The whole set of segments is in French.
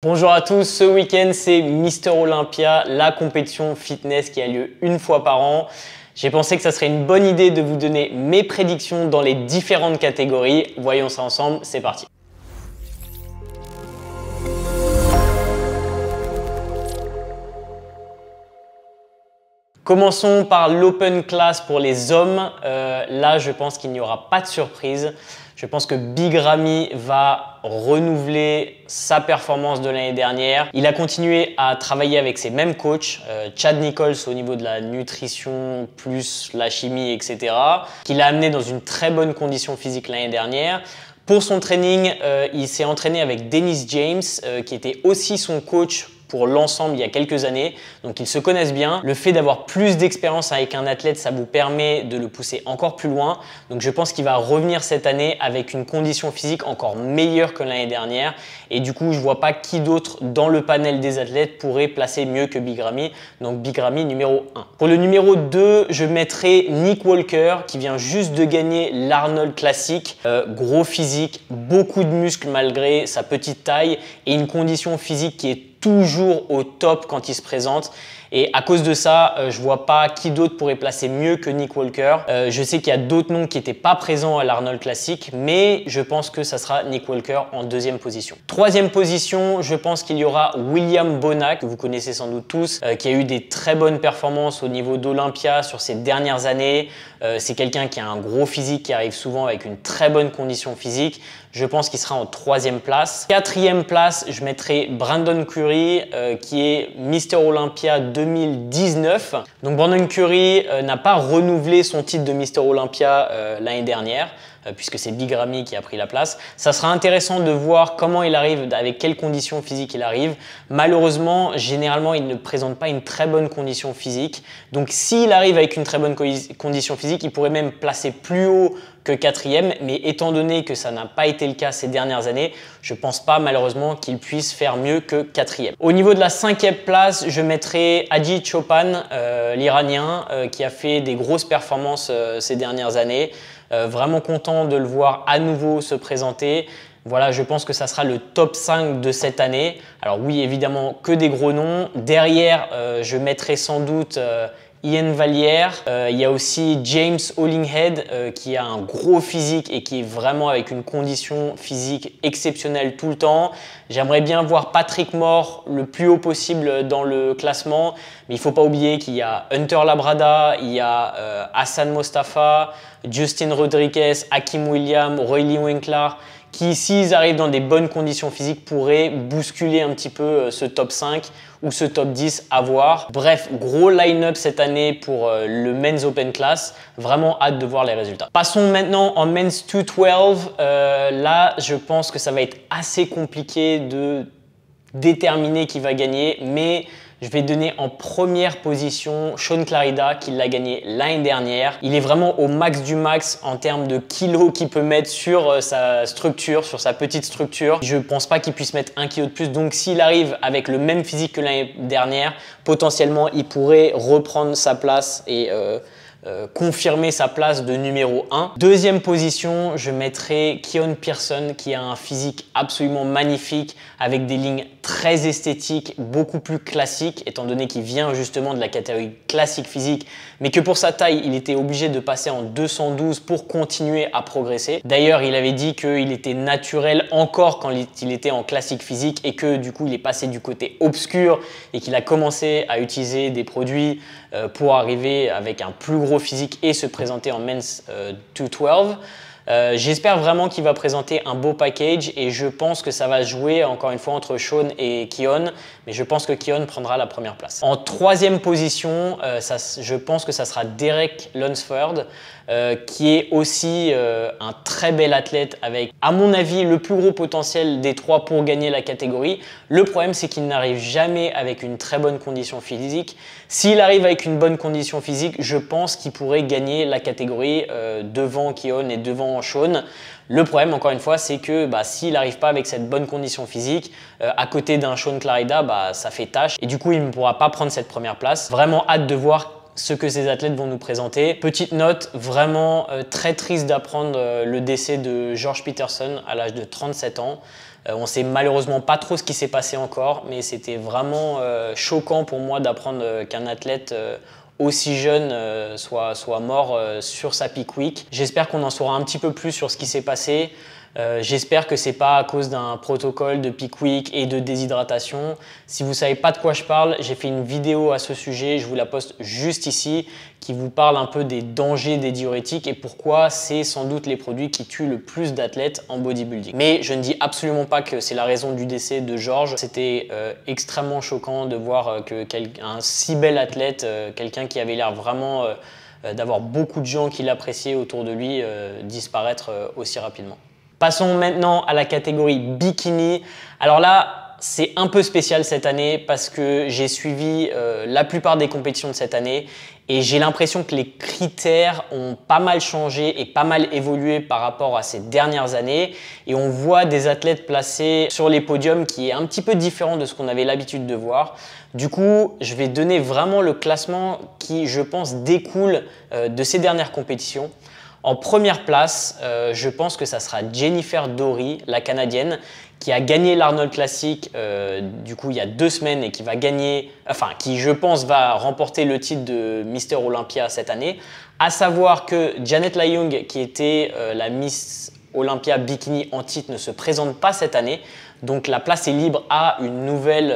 Bonjour à tous, ce week-end c'est Mister Olympia, la compétition fitness qui a lieu une fois par an. J'ai pensé que ça serait une bonne idée de vous donner mes prédictions dans les différentes catégories. Voyons ça ensemble, c'est parti. Commençons par l'Open Class pour les hommes. Là, je pense qu'il n'y aura pas de surprise. Je pense que Big Ramy va renouveler sa performance de l'année dernière. Il a continué à travailler avec ses mêmes coachs, Chad Nichols au niveau de la nutrition, plus la chimie, etc. Qu'il a amené dans une très bonne condition physique l'année dernière. Pour son training, il s'est entraîné avec Dennis James, qui était aussi son coach pour l'ensemble il y a quelques années, donc ils se connaissent bien. Le fait d'avoir plus d'expérience avec un athlète, ça vous permet de le pousser encore plus loin. Donc je pense qu'il va revenir cette année avec une condition physique encore meilleure que l'année dernière. Et du coup, je vois pas qui d'autre dans le panel des athlètes pourrait placer mieux que Big Ramy. Donc Big Ramy numéro 1. Pour le numéro 2, je mettrai Nick Walker qui vient juste de gagner l'Arnold Classic. Gros physique, beaucoup de muscles malgré sa petite taille et une condition physique qui est toujours au top quand il se présente. Et à cause de ça, je vois pas qui d'autre pourrait placer mieux que Nick Walker. Je sais qu'il y a d'autres noms qui n'étaient pas présents à l'Arnold Classic, mais je pense que ça sera Nick Walker en deuxième position. Troisième position, je pense qu'il y aura William Bonac, que vous connaissez sans doute tous, qui a eu des très bonnes performances au niveau d'Olympia sur ces dernières années. C'est quelqu'un qui a un gros physique, qui arrive souvent avec une très bonne condition physique. Je pense qu'il sera en troisième place. Quatrième place, je mettrai Brandon Curry, qui est Mister Olympia 2019. Donc Brandon Curry n'a pas renouvelé son titre de Mister Olympia l'année dernière, puisque c'est Big Ramy qui a pris la place. Ça sera intéressant de voir comment il arrive, avec quelles conditions physiques il arrive. Malheureusement, généralement, il ne présente pas une très bonne condition physique. Donc s'il arrive avec une très bonne condition physique, il pourrait même placer plus haut que quatrième, mais étant donné que ça n'a pas été le cas ces dernières années, je ne pense pas malheureusement qu'il puisse faire mieux que quatrième. Au niveau de la cinquième place, je mettrai Adji Choopan, l'Iranien, qui a fait des grosses performances ces dernières années. Vraiment content de le voir à nouveau se présenter. Voilà, je pense que ça sera le top 5 de cette année. Alors oui, évidemment, que des gros noms. Derrière, je mettrai sans doute Ian Valliere. Il y a aussi James Hollinghead qui a un gros physique et qui est vraiment avec une condition physique exceptionnelle tout le temps. J'aimerais bien voir Patrick Moore le plus haut possible dans le classement, mais il ne faut pas oublier qu'il y a Hunter Labrada, il y a Hassan Mostafa, Justin Rodriguez, Hakim Williams, Roylee Winkler, qui, s'ils arrivent dans des bonnes conditions physiques, pourraient bousculer un petit peu ce top 5 ou ce top 10 à voir. Bref, gros line-up cette année pour le Men's Open Class. Vraiment hâte de voir les résultats. Passons maintenant en Men's 212. Là, je pense que ça va être assez compliqué de déterminer qui va gagner, mais je vais donner en première position Shaun Clarida qui l'a gagné l'année dernière. Il est vraiment au max du max en termes de kilos qu'il peut mettre sur sa structure, sur sa petite structure. Je ne pense pas qu'il puisse mettre 1 kilo de plus. Donc s'il arrive avec le même physique que l'année dernière, potentiellement il pourrait reprendre sa place et confirmer sa place de numéro 1. Deuxième position, je mettrai Keon Pearson qui a un physique absolument magnifique avec des lignes très esthétiques, beaucoup plus classiques étant donné qu'il vient justement de la catégorie classique physique, mais que pour sa taille, il était obligé de passer en 212 pour continuer à progresser. D'ailleurs, il avait dit qu'il était naturel encore quand il était en classique physique et que du coup, il est passé du côté obscur et qu'il a commencé à utiliser des produits pour arriver avec un plus gros physique et se présenter en Men's 212. J'espère vraiment qu'il va présenter un beau package et je pense que ça va jouer encore une fois entre Shaun et Keon, mais je pense que Keon prendra la première place. En troisième position, je pense que ça sera Derek Lunsford, qui est aussi un très bel athlète avec, à mon avis, le plus gros potentiel des trois pour gagner la catégorie. Le problème, c'est qu'il n'arrive jamais avec une très bonne condition physique. S'il arrive avec une bonne condition physique, je pense qu'il pourrait gagner la catégorie devant Keon et devant Shaun. Le problème, encore une fois, c'est que s'il n'arrive pas avec cette bonne condition physique, à côté d'un Shaun Clarida, ça fait tâche. Et du coup, il ne pourra pas prendre cette première place. Vraiment hâte de voir ce que ces athlètes vont nous présenter. Petite note, vraiment très triste d'apprendre le décès de George Peterson à l'âge de 37 ans. On ne sait malheureusement pas trop ce qui s'est passé encore, mais c'était vraiment choquant pour moi d'apprendre qu'un athlète aussi jeune soit mort sur sa peak week. J'espère qu'on en saura un petit peu plus sur ce qui s'est passé. J'espère que c'est pas à cause d'un protocole de peak week et de déshydratation. Si vous savez pas de quoi je parle, j'ai fait une vidéo à ce sujet, je vous la poste juste ici, qui vous parle un peu des dangers des diurétiques et pourquoi c'est sans doute les produits qui tuent le plus d'athlètes en bodybuilding. Mais je ne dis absolument pas que c'est la raison du décès de George. C'était extrêmement choquant de voir qu'un si bel athlète, quelqu'un qui avait l'air vraiment d'avoir beaucoup de gens qui l'appréciaient autour de lui, disparaître aussi rapidement. Passons maintenant à la catégorie bikini. Alors là, c'est un peu spécial cette année parce que j'ai suivi la plupart des compétitions de cette année et j'ai l'impression que les critères ont pas mal changé et pas mal évolué par rapport à ces dernières années. Et on voit des athlètes placés sur les podiums qui est un petit peu différent de ce qu'on avait l'habitude de voir. Du coup, je vais donner vraiment le classement qui, je pense, découle de ces dernières compétitions. En première place, je pense que ça sera Jennifer Dorie, la Canadienne, qui a gagné l'Arnold Classic du coup il y a 2 semaines et qui va gagner, enfin qui je pense va remporter le titre de Mister Olympia cette année. À savoir que Janet Layung, qui était la Miss Olympia Bikini en titre, ne se présente pas cette année. Donc la place est libre à une nouvelle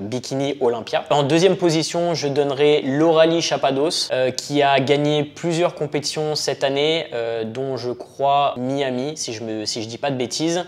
Bikini Olympia. En deuxième position, je donnerai Lauralie Chapados qui a gagné plusieurs compétitions cette année, dont je crois Miami, si je dis pas de bêtises.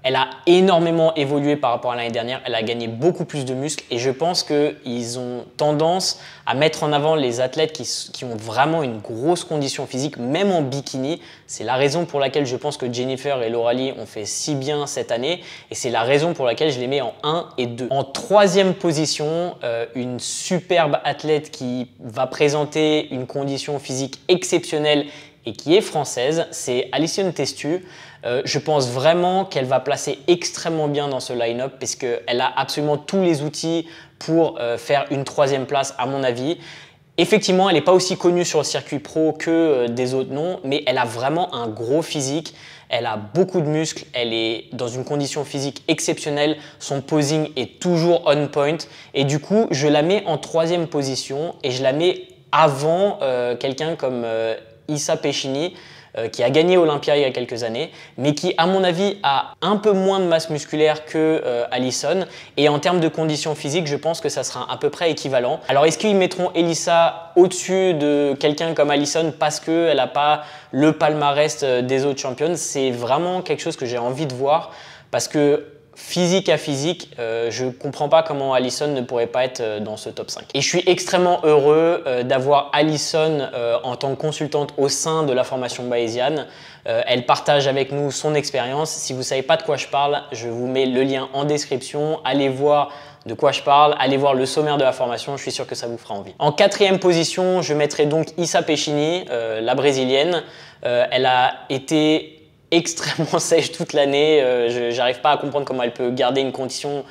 Elle a énormément évolué par rapport à l'année dernière, elle a gagné beaucoup plus de muscles et je pense qu'ils ont tendance à mettre en avant les athlètes qui ont vraiment une grosse condition physique, même en bikini. C'est la raison pour laquelle je pense que Jennifer et Lauralie ont fait si bien cette année et c'est la raison pour laquelle je les mets en 1 et 2. En troisième position, une superbe athlète qui va présenter une condition physique exceptionnelle et qui est française, c'est Alison Testu. Je pense vraiment qu'elle va placer extrêmement bien dans ce line-up parce qu'elle a absolument tous les outils pour faire une 3e place à mon avis. Effectivement, elle n'est pas aussi connue sur le circuit pro que des autres noms, mais elle a vraiment un gros physique. Elle a beaucoup de muscles, elle est dans une condition physique exceptionnelle, son posing est toujours on point et du coup, je la mets en 3e position et je la mets avant quelqu'un comme Issa Pecini, qui a gagné Olympia il y a quelques années, mais qui, à mon avis, a un peu moins de masse musculaire que Alison. Et en termes de conditions physiques, je pense que ça sera à peu près équivalent. Alors, est-ce qu'ils mettront Elissa au-dessus de quelqu'un comme Alison parce qu'elle n'a pas le palmarès des autres championnes? C'est vraiment quelque chose que j'ai envie de voir parce que physique à physique, je ne comprends pas comment Alison ne pourrait pas être dans ce top 5. Et je suis extrêmement heureux d'avoir Alison en tant que consultante au sein de la formation bayésienne. Elle partage avec nous son expérience. Si vous ne savez pas de quoi je parle, je vous mets le lien en description. Allez voir de quoi je parle, allez voir le sommaire de la formation, je suis sûr que ça vous fera envie. En 4e position, je mettrai donc Issa Pecini, la brésilienne. Elle a été extrêmement sèche toute l'année, j'arrive pas à comprendre comment elle peut garder une condition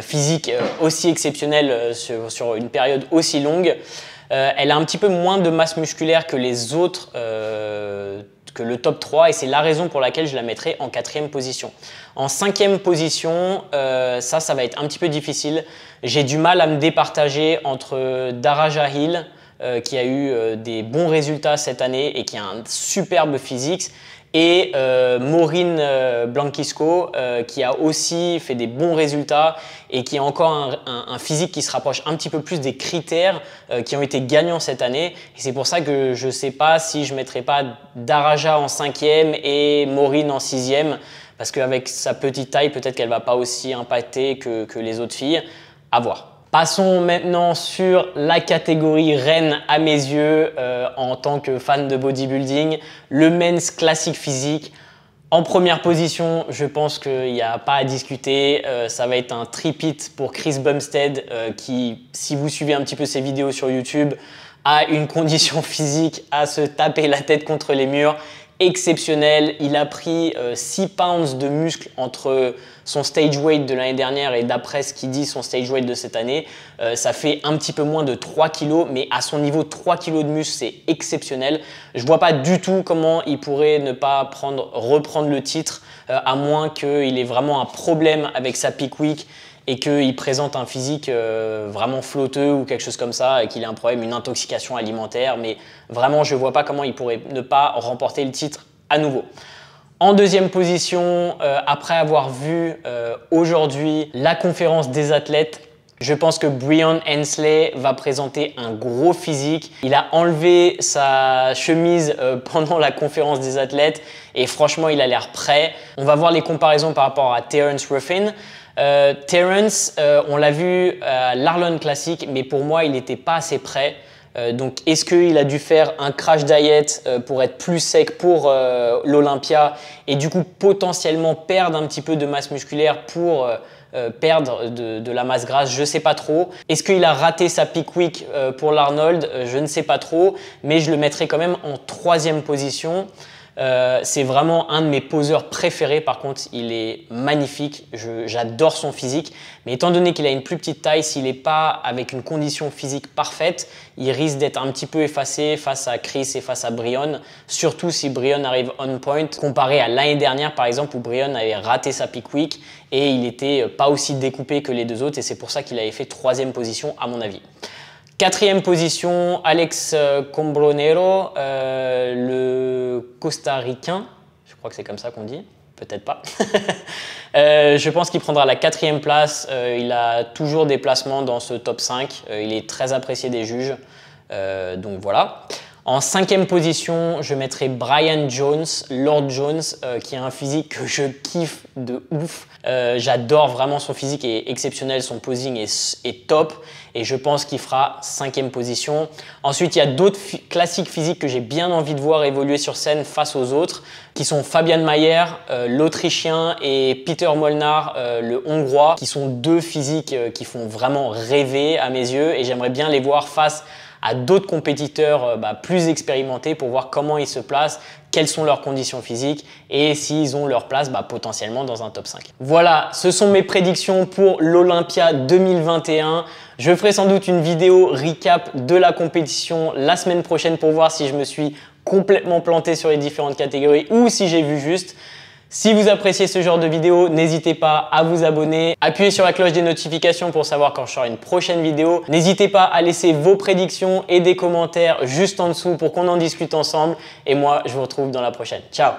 physique aussi exceptionnelle sur une période aussi longue. Elle a un petit peu moins de masse musculaire que les autres, que le top 3 et c'est la raison pour laquelle je la mettrai en 4e position. En 5e position, ça va être un petit peu difficile. J'ai du mal à me départager entre Daraja Hill, qui a eu des bons résultats cette année et qui a un superbe physique, et Maureen Blanquisco qui a aussi fait des bons résultats et qui a encore un physique qui se rapproche un petit peu plus des critères qui ont été gagnants cette année. Et c'est pour ça que je ne sais pas si je ne mettrai pas Daraja en 5e et Maureen en 6e parce qu'avec sa petite taille, peut-être qu'elle ne va pas aussi impacter que les autres filles. À voir. Passons maintenant sur la catégorie reine à mes yeux en tant que fan de bodybuilding, le men's classique physique. En première position, je pense qu'il n'y a pas à discuter, ça va être un tripit pour Chris Bumstead qui, si vous suivez un petit peu ses vidéos sur YouTube, a une condition physique à se taper la tête contre les murs, exceptionnel. Il a pris 6 pounds de muscle entre son stage weight de l'année dernière et d'après ce qu'il dit son stage weight de cette année. Ça fait un petit peu moins de 3 kg, mais à son niveau 3 kg de muscle, c'est exceptionnel. Je vois pas du tout comment il pourrait ne pas reprendre le titre, à moins qu'il ait vraiment un problème avec sa peak week et qu'il présente un physique vraiment flotteux ou quelque chose comme ça, et qu'il ait un problème, une intoxication alimentaire. Mais vraiment, je ne vois pas comment il pourrait ne pas remporter le titre à nouveau. En deuxième position, après avoir vu aujourd'hui la conférence des athlètes, je pense que Breon Hensley va présenter un gros physique. Il a enlevé sa chemise pendant la conférence des athlètes et franchement, il a l'air prêt. On va voir les comparaisons par rapport à Terence Ruffin. Terence, on l'a vu à l'Arlon Classic, mais pour moi, il n'était pas assez prêt. Donc, est-ce qu'il a dû faire un crash diet pour être plus sec pour l'Olympia et du coup potentiellement perdre un petit peu de masse musculaire pour perdre de la masse grasse? Je ne sais pas trop. Est-ce qu'il a raté sa peak week pour l'Arnold? Je ne sais pas trop, mais je le mettrai quand même en 3e position. C'est vraiment un de mes poseurs préférés. Par contre, il est magnifique. J'adore son physique. Mais étant donné qu'il a une plus petite taille, s'il n'est pas avec une condition physique parfaite, il risque d'être un petit peu effacé face à Chris et face à Breon. Surtout si Breon arrive on point, comparé à l'année dernière, par exemple, où Breon avait raté sa peak week et il n'était pas aussi découpé que les deux autres. Et c'est pour ça qu'il avait fait 3e position, à mon avis. 4e position, Alex Combronero, le costaricain. Je crois que c'est comme ça qu'on dit, peut-être pas. Je pense qu'il prendra la 4e place. Il a toujours des placements dans ce top 5. Il est très apprécié des juges. Donc voilà. En 5e position, je mettrai Brian Jones, Lord Jones, qui a un physique que je kiffe de ouf. J'adore vraiment son physique, est exceptionnel, son posing est top et je pense qu'il fera 5e position. Ensuite, il y a d'autres classiques physiques que j'ai bien envie de voir évoluer sur scène face aux autres, qui sont Fabian Mayer, l'Autrichien, et Peter Molnar, le Hongrois, qui sont deux physiques qui font vraiment rêver à mes yeux et j'aimerais bien les voir face à d'autres compétiteurs plus expérimentés pour voir comment ils se placent, quelles sont leurs conditions physiques et s'ils ont leur place potentiellement dans un top 5. Voilà, ce sont mes prédictions pour l'Olympia 2021. Je ferai sans doute une vidéo recap de la compétition la semaine prochaine pour voir si je me suis complètement planté sur les différentes catégories ou si j'ai vu juste. Si vous appréciez ce genre de vidéo, n'hésitez pas à vous abonner, appuyez sur la cloche des notifications pour savoir quand je sors une prochaine vidéo. N'hésitez pas à laisser vos prédictions et des commentaires juste en dessous pour qu'on en discute ensemble. Et moi, je vous retrouve dans la prochaine. Ciao!